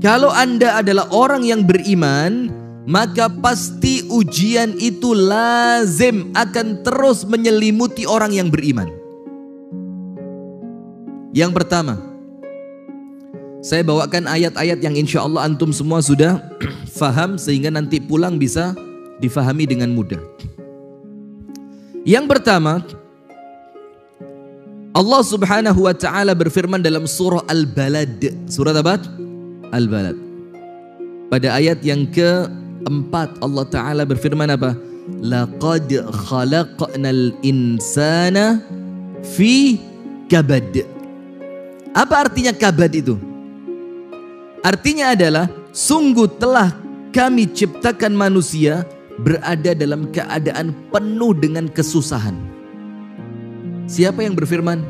Kalau Anda adalah orang yang beriman, maka pasti ujian itu lazim akan terus menyelimuti orang yang beriman. Yang pertama, saya bawakan ayat-ayat yang insya Allah antum semua sudah faham sehingga nanti pulang bisa difahami dengan mudah. Yang pertama, Allah Subhanahu wa taala berfirman dalam surah Al-Balad. Surah apa? Al-Balad. Pada ayat yang keempat Allah taala berfirman apa? Laqad khalaqnal insana fi kabad. Apa artinya kabad itu? Artinya adalah sungguh telah kami ciptakan manusia berada dalam keadaan penuh dengan kesusahan. Siapa yang berfirman?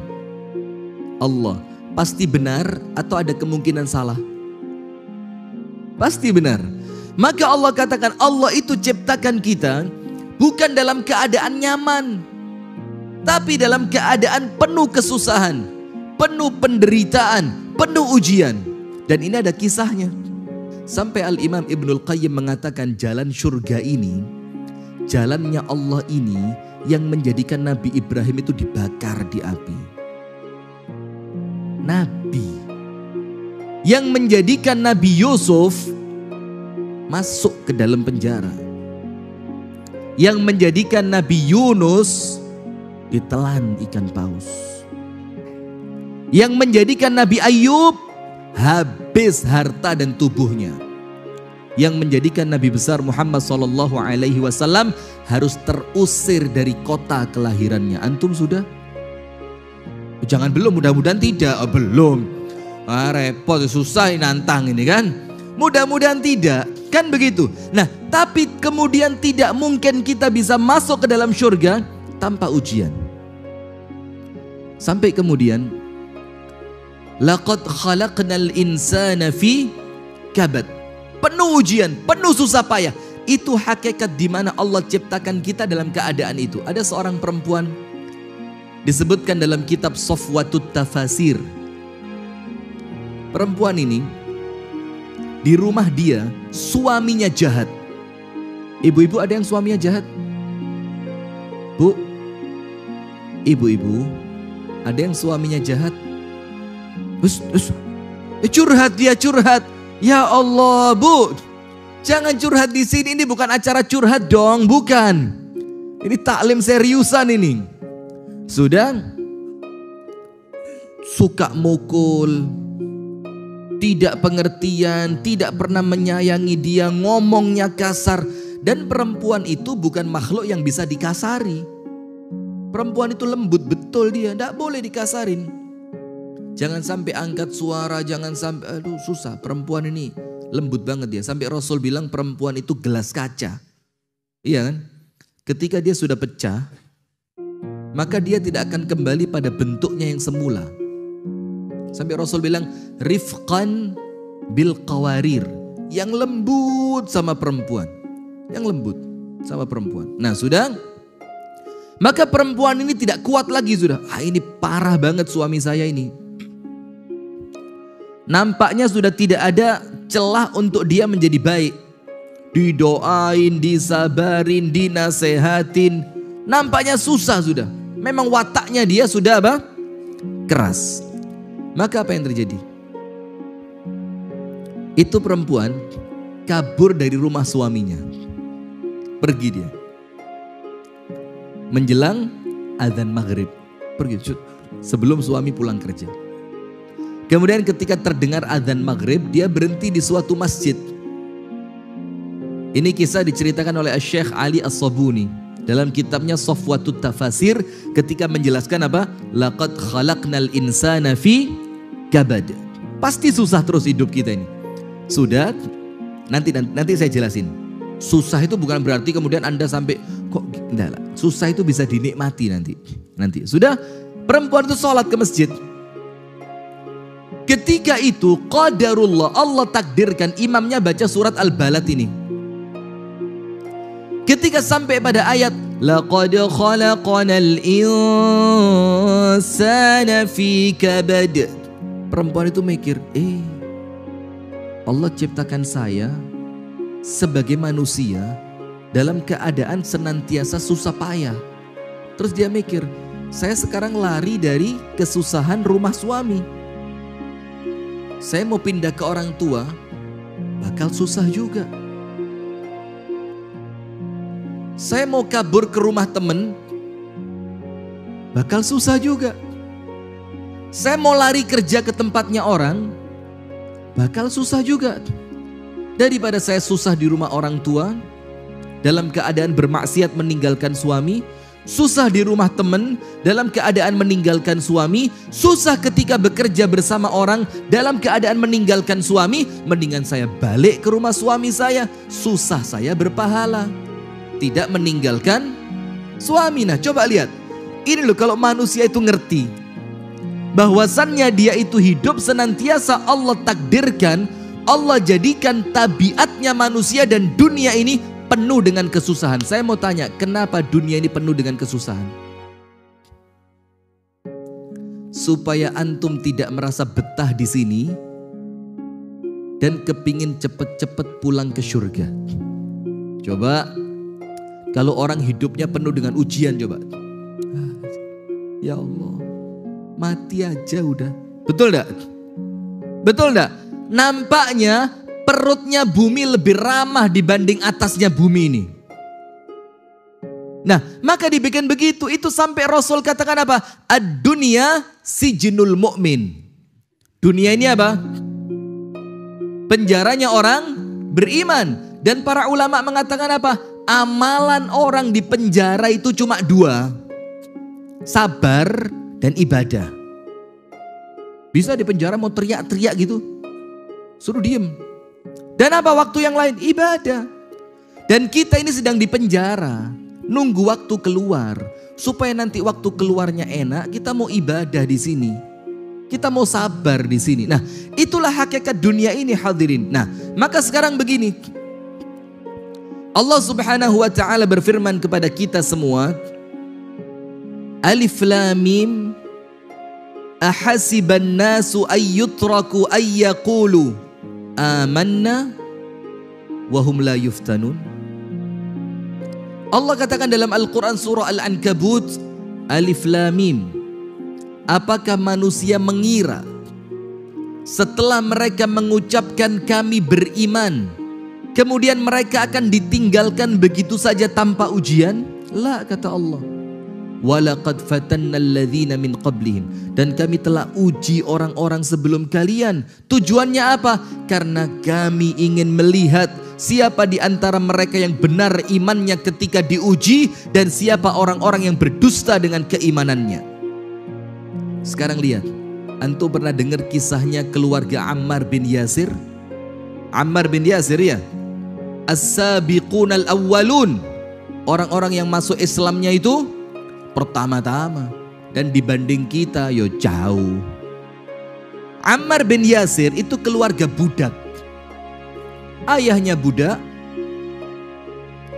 Allah. Pasti benar atau ada kemungkinan salah? Pasti benar. Maka Allah katakan Allah itu ciptakan kita bukan dalam keadaan nyaman, tapi dalam keadaan penuh kesusahan, penuh penderitaan, penuh ujian. Dan ini ada kisahnya. Sampai Al-Imam Ibnul Qayyim mengatakan jalan surga ini, jalannya Allah ini yang menjadikan Nabi Ibrahim itu dibakar di api. Nabi yang menjadikan Nabi Yusuf masuk ke dalam penjara, yang menjadikan Nabi Yunus ditelan ikan paus, yang menjadikan Nabi Ayub habis harta dan tubuhnya, yang menjadikan Nabi besar Muhammad SAW harus terusir dari kota kelahirannya. Antum sudah? Jangan belum, mudah-mudahan tidak. Oh, belum. Repot, susah nantang ini kan. Mudah-mudahan tidak, kan begitu. Nah, tapi kemudian tidak mungkin kita bisa masuk ke dalam surga tanpa ujian. Sampai kemudian laqad khalaqnal insana fi kabad. Penuh ujian, penuh susah payah. Itu hakikat di mana Allah ciptakan kita dalam keadaan itu. Ada seorang perempuan disebutkan dalam kitab Safwatut Tafasir. Perempuan ini di rumah dia suaminya jahat. Ibu-ibu ada yang suaminya jahat? Bu, ibu-ibu ada yang suaminya jahat? Curhat dia, curhat. Ya Allah, Bu, jangan curhat di sini. Ini bukan acara curhat dong, bukan. Ini taklim seriusan ini. Sudah suka mukul, tidak pengertian, tidak pernah menyayangi dia, ngomongnya kasar. Dan perempuan itu bukan makhluk yang bisa dikasari. Perempuan itu lembut betul dia, tidak boleh dikasarin. Jangan sampai angkat suara, jangan sampai, aduh susah. Perempuan ini lembut banget dia. Sampai Rasul bilang perempuan itu gelas kaca. Iya kan? Ketika dia sudah pecah, maka dia tidak akan kembali pada bentuknya yang semula. Sampai Rasul bilang, rifqan bil qawarir. Yang lembut sama perempuan. Yang lembut sama perempuan. Nah sudah, maka perempuan ini tidak kuat lagi sudah. Ini parah banget suami saya ini. Nampaknya sudah tidak ada celah untuk dia menjadi baik. Didoain, disabarin, dinasehatin. Nampaknya susah sudah. Memang wataknya dia sudah apa? Keras. Maka apa yang terjadi? Itu perempuan kabur dari rumah suaminya. Pergi dia. Menjelang azan maghrib. Pergi sebelum suami pulang kerja. Kemudian ketika terdengar azan maghrib, dia berhenti di suatu masjid. Ini kisah diceritakan oleh Syekh Ali As-Sabuni dalam kitabnya Safwatut Tafasir ketika menjelaskan apa? Laqad khalaqnal insana fi kabad. Pasti susah terus hidup kita ini. Sudah, nanti saya jelasin. Susah itu bukan berarti kemudian Anda sampai kok enggak lah. Susah itu bisa dinikmati nanti. Sudah, perempuan itu sholat ke masjid. Ketika itu qadarullah, Allah takdirkan imamnya baca surat Al-Balad ini. Ketika sampai pada ayat laqad khalaqnal insana fi kabad, perempuan itu mikir, Allah ciptakan saya sebagai manusia dalam keadaan senantiasa susah payah. Terus dia mikir, saya sekarang lari dari kesusahan rumah suami. Saya mau pindah ke orang tua, bakal susah juga. Saya mau kabur ke rumah temen, bakal susah juga. Saya mau lari kerja ke tempatnya orang, bakal susah juga. Daripada saya susah di rumah orang tua, dalam keadaan bermaksiat meninggalkan suami, susah di rumah teman dalam keadaan meninggalkan suami, susah ketika bekerja bersama orang dalam keadaan meninggalkan suami, mendingan saya balik ke rumah suami saya, susah saya berpahala, tidak meninggalkan suami. Nah coba lihat, ini loh kalau manusia itu ngerti bahwasannya dia itu hidup senantiasa Allah takdirkan, Allah jadikan tabiatnya manusia dan dunia ini penuh dengan kesusahan. Saya mau tanya, kenapa dunia ini penuh dengan kesusahan? Supaya antum tidak merasa betah di sini dan kepingin cepet-cepet pulang ke surga. Coba kalau orang hidupnya penuh dengan ujian, coba. Ya Allah, mati aja udah. Betul enggak? Betul enggak? Nampaknya perutnya bumi lebih ramah dibanding atasnya bumi ini. Nah, maka dibikin begitu. Itu sampai Rasul katakan apa? Ad-dunya sijnul mu'min. Dunia ini apa? Penjaranya orang beriman. Dan para ulama mengatakan apa? Amalan orang di penjara itu cuma dua. Sabar dan ibadah. Bisa di penjara mau teriak-teriak gitu, suruh diem. Dan apa waktu yang lain? Ibadah. Dan kita ini sedang di penjara, nunggu waktu keluar, supaya nanti waktu keluarnya enak, kita mau ibadah di sini. Kita mau sabar di sini. Nah, itulah hakikat dunia ini, hadirin. Nah, maka sekarang begini. Allah Subhanahu wa taala berfirman kepada kita semua, Alif Lam Mim, ahasiban nasu ayyutraku ayyaqulu amanna wahum la yuftanun. Allah katakan dalam Al-Quran surah Al-Ankabut, Alif Lam Mim, apakah manusia mengira setelah mereka mengucapkan kami beriman, kemudian mereka akan ditinggalkan begitu saja tanpa ujian? La, kata Allah. Walaqad fatanna alladzina min qablihim, dan kami telah uji orang-orang sebelum kalian. Tujuannya apa? Karena kami ingin melihat siapa di antara mereka yang benar imannya ketika diuji dan siapa orang-orang yang berdusta dengan keimanannya. Sekarang lihat, antum pernah dengar kisahnya keluarga Ammar bin Yasir? Ammar bin Yasir ya, as-sabiqunal awwalun, orang-orang yang masuk Islamnya itu pertama-tama, dan dibanding kita yo jauh. Ammar bin Yasir itu keluarga budak. Ayahnya budak,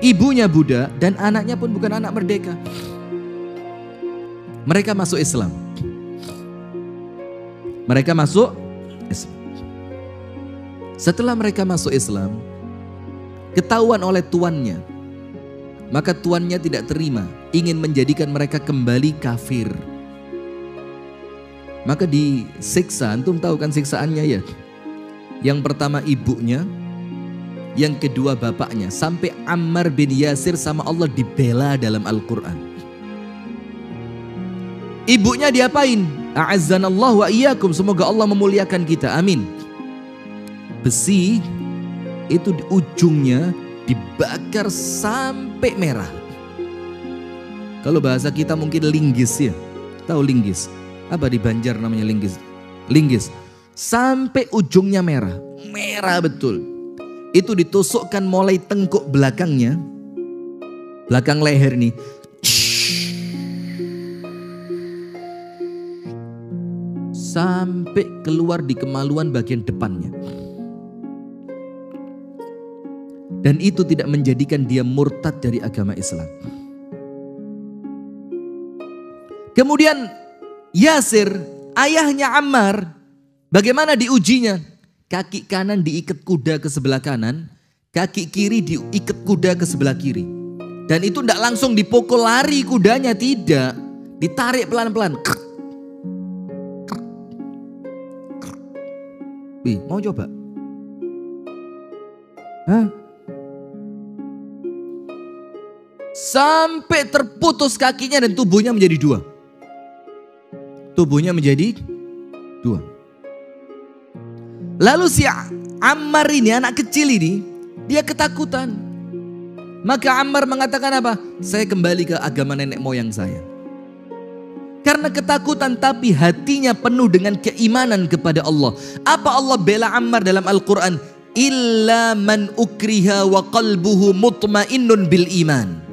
ibunya budak, dan anaknya pun bukan anak merdeka. Mereka masuk Islam. Mereka masuk Islam. Setelah mereka masuk Islam, ketahuan oleh tuannya, maka tuannya tidak terima, ingin menjadikan mereka kembali kafir. Maka disiksa. Antum tahu kan siksaannya ya? Yang pertama ibunya, yang kedua bapaknya. Sampai Ammar bin Yasir sama Allah dibela dalam Al-Quran. Ibunya diapain? A'azzanallahu wa iyyakum, semoga Allah memuliakan kita, amin. Besi itu di ujungnya dibakar sampai merah. Kalau bahasa kita mungkin linggis ya. Tahu linggis? Apa di Banjar namanya linggis? Linggis. Sampai ujungnya merah. Merah betul. Itu ditusukkan mulai tengkuk belakangnya. Belakang leher nih. Sampai keluar di kemaluan bagian depannya. Dan itu tidak menjadikan dia murtad dari agama Islam. Kemudian Yasir, ayahnya Ammar, bagaimana diujinya? kaki kanan diikat kuda ke sebelah kanan, kaki kiri diikat kuda ke sebelah kiri. Dan itu tidak langsung dipukul lari kudanya, tidak. Ditarik pelan-pelan. Wih, mau coba? Hah? Sampai terputus kakinya dan tubuhnya menjadi dua. Tubuhnya menjadi dua. Lalu si Ammar ini, anak kecil ini, dia ketakutan. Maka Ammar mengatakan apa? Saya kembali ke agama nenek moyang saya. Karena ketakutan tapi hatinya penuh dengan keimanan kepada Allah. Apa Allah bela Ammar dalam Al-Quran? Illa man ukriha wa qalbuhu mutmainnun bil iman.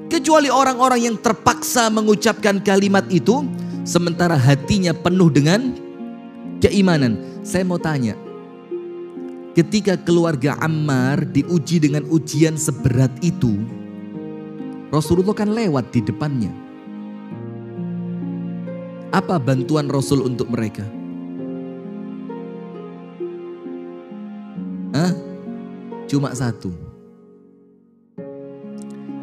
Kecuali orang-orang yang terpaksa mengucapkan kalimat itu, sementara hatinya penuh dengan keimanan. Saya mau tanya, ketika keluarga Ammar diuji dengan ujian seberat itu, Rasulullah kan lewat di depannya. Apa bantuan Rasul untuk mereka? Cuma satu.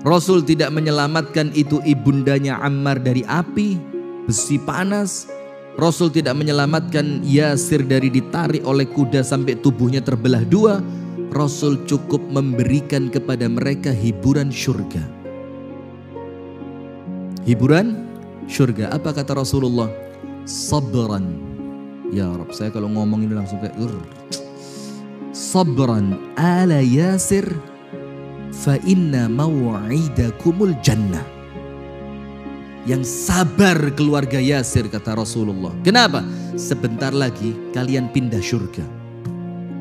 Rasul tidak menyelamatkan itu ibundanya Ammar dari api, besi panas. Rasul tidak menyelamatkan Yasir dari ditarik oleh kuda sampai tubuhnya terbelah dua. Rasul cukup memberikan kepada mereka hiburan surga. Hiburan surga. Apa kata Rasulullah? Sabran. Ya Rabb, saya kalau ngomong ini langsung kayak Sabran ala Yasir fa inna maw'idakumul jannah. Yang sabar keluarga Yasir, kata Rasulullah. Kenapa? Sebentar lagi kalian pindah surga.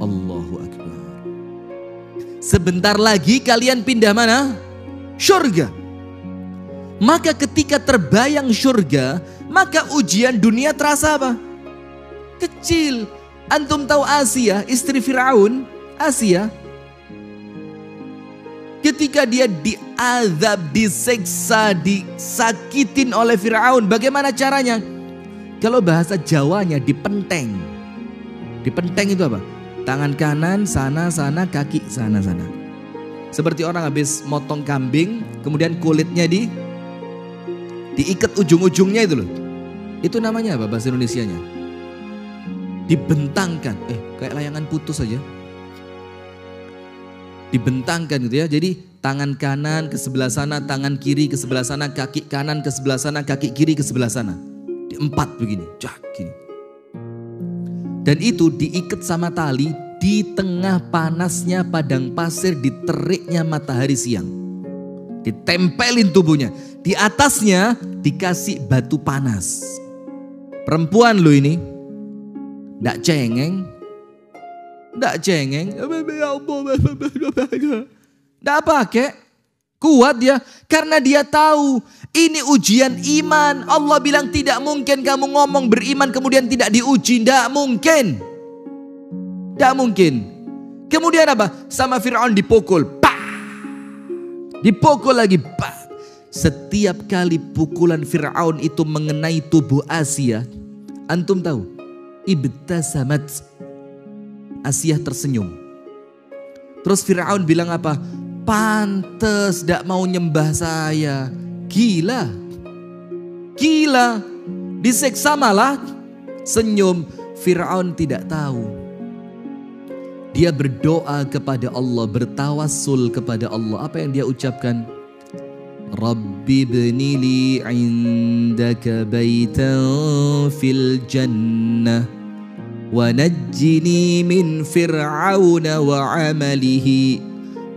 Allahu Akbar. Sebentar lagi kalian pindah mana? Surga. Maka ketika terbayang surga, maka ujian dunia terasa apa? Kecil. Antum tahu Asia, istri Fir'aun, Asia, ketika dia diazab, diseksa, disakitin oleh Fir'aun, bagaimana caranya? Kalau bahasa Jawanya dipenteng. Dipenteng itu apa? Tangan kanan sana-sana, kaki sana-sana. Seperti orang habis motong kambing, kemudian kulitnya diikat ujung-ujungnya itu loh. Itu namanya apa bahasa Indonesianya? Dibentangkan, kayak layangan putus aja. Dibentangkan gitu ya. Jadi tangan kanan ke sebelah sana, tangan kiri ke sebelah sana, kaki kanan ke sebelah sana, kaki kiri ke sebelah sana. Di empat begini, gini. Dan itu diikat sama tali di tengah panasnya padang pasir, di teriknya matahari siang. Ditempelin tubuhnya. Di atasnya dikasih batu panas. Perempuan lo ini. Nggak cengeng. Nggak pakai. Kuat dia. Karena dia tahu ini ujian iman. Allah bilang tidak mungkin kamu ngomong beriman kemudian tidak diuji. Nggak mungkin. Nggak mungkin. Kemudian apa? Sama Fir'aun dipukul. Bah! Dipukul lagi. Bah! Setiap kali pukulan Fir'aun itu mengenai tubuh Asia. Antum tahu? Ibtasamat. Asia tersenyum. Terus Fir'aun bilang apa? Pantes gak mau nyembah saya. Gila. Gila. Diseksa malah senyum. Fir'aun tidak tahu. Dia berdoa kepada Allah, bertawassul kepada Allah. Apa yang dia ucapkan? Rabbi bni li indaka baitan fil jannah wa najjini min fir'auna wa amalihi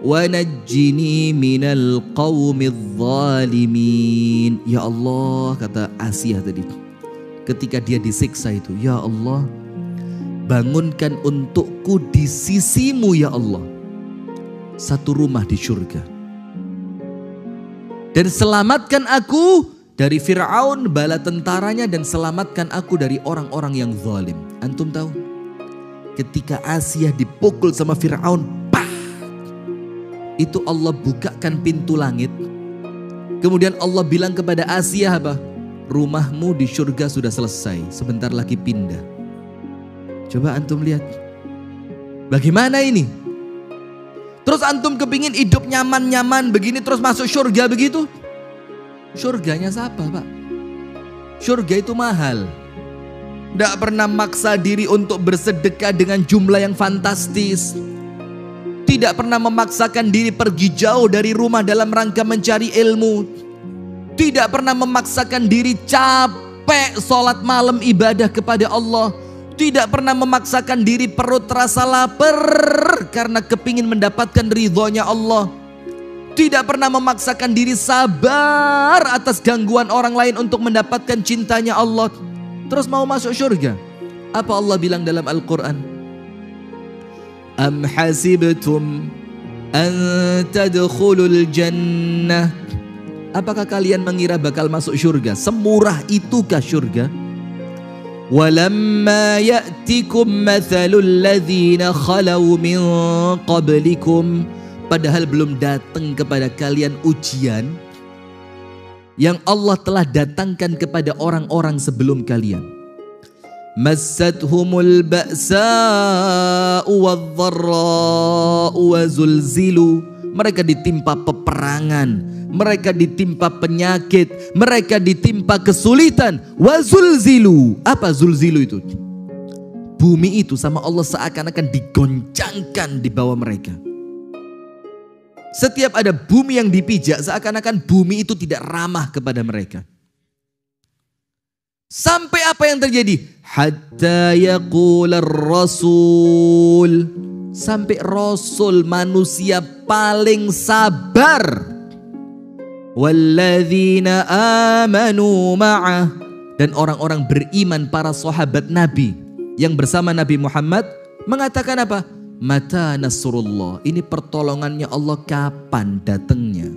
wa najjini minal qawmidh zalimin. Ya Allah, kata Asia tadi ketika dia disiksa itu, ya Allah, bangunkan untukku di sisimu ya Allah satu rumah di surga. Dan selamatkan aku dari Fir'aun, bala tentaranya, dan selamatkan aku dari orang-orang yang zalim. Antum tahu? Ketika Asia dipukul sama Fir'aun, bah! Itu Allah bukakan pintu langit. Kemudian Allah bilang kepada Asia apa? Rumahmu di surga sudah selesai, sebentar lagi pindah. Coba antum lihat. Bagaimana ini? Terus antum kepingin hidup nyaman-nyaman begini terus masuk surga begitu? Surganya siapa, Pak? Surga itu mahal. Tidak pernah maksa diri untuk bersedekah dengan jumlah yang fantastis. Tidak pernah memaksakan diri pergi jauh dari rumah dalam rangka mencari ilmu. Tidak pernah memaksakan diri capek sholat malam ibadah kepada Allah. Tidak pernah memaksakan diri perut terasa lapar karena kepingin mendapatkan ridhonya Allah. Tidak pernah memaksakan diri sabar atas gangguan orang lain untuk mendapatkan cintanya Allah. Terus mau masuk surga. Apa Allah bilang dalam Al-Quran? Am hasibtum an tadkhulul jannah. Apakah kalian mengira bakal masuk surga? Semurah itukah surga? Walamma ya'tikum mathalul ladzina khalau min qablikum. Padahal belum datang kepada kalian ujian yang Allah telah datangkan kepada orang-orang sebelum kalian. Massathumul ba'sa'u wadh-dharra'u wa zulzilu. Mereka ditimpa peperangan, mereka ditimpa penyakit, mereka ditimpa kesulitan. Wa zulzilu. Apa zulzilu itu? Bumi itu sama Allah seakan-akan digoncangkan di bawah mereka. Setiap ada bumi yang dipijak, seakan-akan bumi itu tidak ramah kepada mereka. Sampai apa yang terjadi? Hatta yaqular rasul. Sampai Rasul manusia paling sabar. Walladzina amanu ma'ah. Dan orang-orang beriman, para sahabat Nabi yang bersama Nabi Muhammad mengatakan apa? Mata nasrullah. Ini pertolongannya Allah kapan datangnya?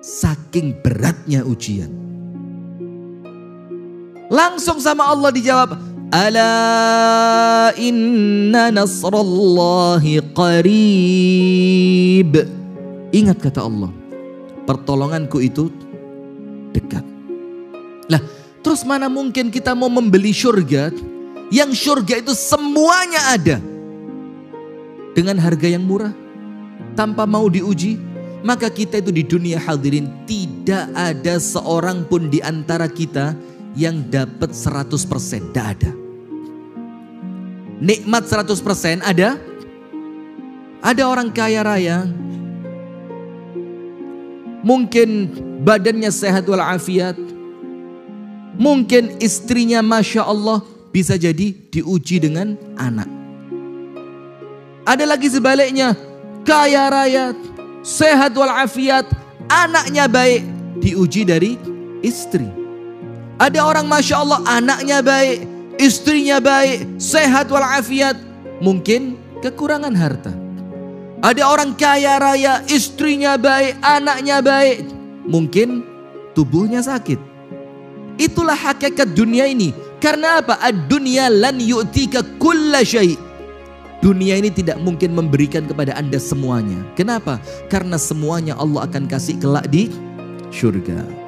Saking beratnya ujian. Langsung sama Allah dijawab, ala inna nasrallahi qarib. Ingat kata Allah, pertolonganku itu dekat. Lah, terus mana mungkin kita mau membeli surga yang surga itu semuanya ada dengan harga yang murah, tanpa mau diuji? Maka kita itu di dunia hadirin tidak ada seorang pun di antara kita yang dapat 100%, tidak ada. Nikmat 100% ada? Ada orang kaya raya, mungkin badannya sehat walafiat, mungkin istrinya Masya Allah, bisa jadi diuji dengan anak. Ada lagi sebaliknya, kaya raya, sehat walafiat, anaknya baik, diuji dari istri. Ada orang Masya Allah anaknya baik, istrinya baik, sehat walafiat, mungkin kekurangan harta. Ada orang kaya raya, istrinya baik, anaknya baik, mungkin tubuhnya sakit. Itulah hakikat dunia ini. Karena apa? Ad-dunya lan yu'tika kulla syai'. Dunia ini tidak mungkin memberikan kepada Anda semuanya. Kenapa? Karena semuanya Allah akan kasih kelak di surga.